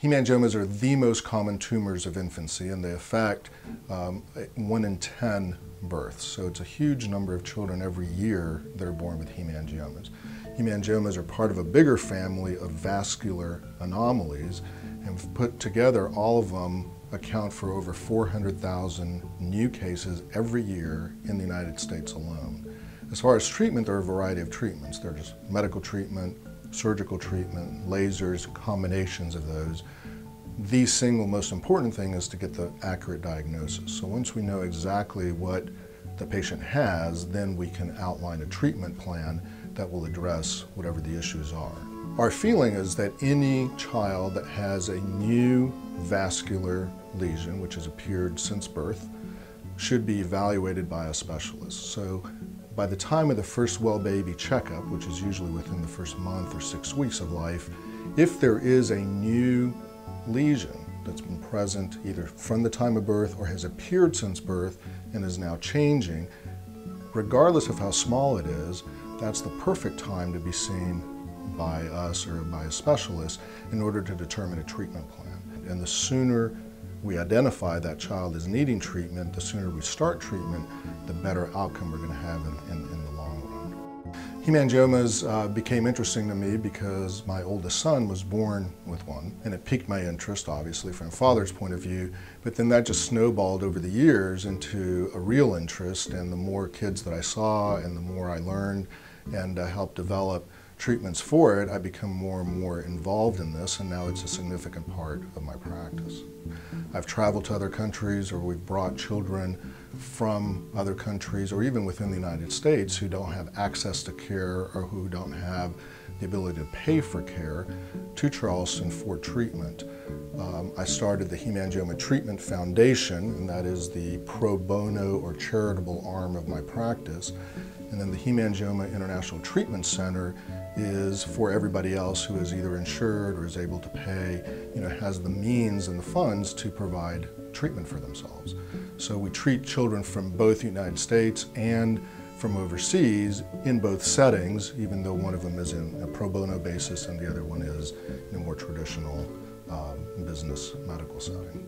Hemangiomas are the most common tumors of infancy, and they affect 1 in 10 births. So it's a huge number of children every year that are born with hemangiomas. Hemangiomas are part of a bigger family of vascular anomalies, and put together, all of them account for over 400,000 new cases every year in the United States alone. As far as treatment, there are a variety of treatments. There's medical treatment, surgical treatment, lasers, combinations of those. The single most important thing is to get the accurate diagnosis. So once we know exactly what the patient has, then we can outline a treatment plan that will address whatever the issues are. Our feeling is that any child that has a new vascular lesion, which has appeared since birth, should be evaluated by a specialist. So by the time of the first well baby checkup, which is usually within the first month or 6 weeks of life, if there is a new lesion that's been present either from the time of birth or has appeared since birth and is now changing, regardless of how small it is, that's the perfect time to be seen by us or by a specialist in order to determine a treatment plan. And the sooner we identify that child as needing treatment, the sooner we start treatment, the better outcome we're going to have in the long run. Hemangiomas became interesting to me because my oldest son was born with one, and it piqued my interest, obviously, from a father's point of view, but then that just snowballed over the years into a real interest, and the more kids that I saw and the more I learned and helped develop treatments for it, I become more and more involved in this, and now it's a significant part of my practice. I've traveled to other countries, or we've brought children from other countries, or even within the United States, who don't have access to care or who don't have the ability to pay for care, to Charleston for treatment. I started the Hemangioma Treatment Foundation, and that is the pro bono or charitable arm of my practice. And then the Hemangioma International Treatment Center is for everybody else who is either insured or is able to pay, has the means and the funds to provide treatment for themselves. So we treat children from both the United States and from overseas in both settings, even though one of them is in a pro bono basis and the other one is in a more traditional business medical setting.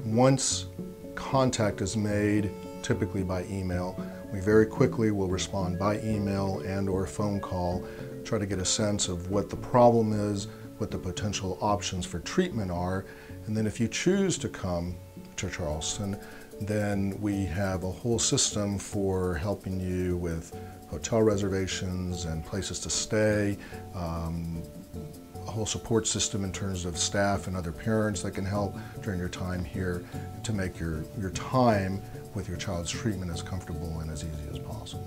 Once contact is made, typically by email, we very quickly will respond by email and or phone call, try to get a sense of what the problem is, what the potential options for treatment are, and then if you choose to come to Charleston, then we have a whole system for helping you with hotel reservations and places to stay, a whole support system in terms of staff and other parents that can help during your time here to make your time with your child's treatment as comfortable and as easy as possible.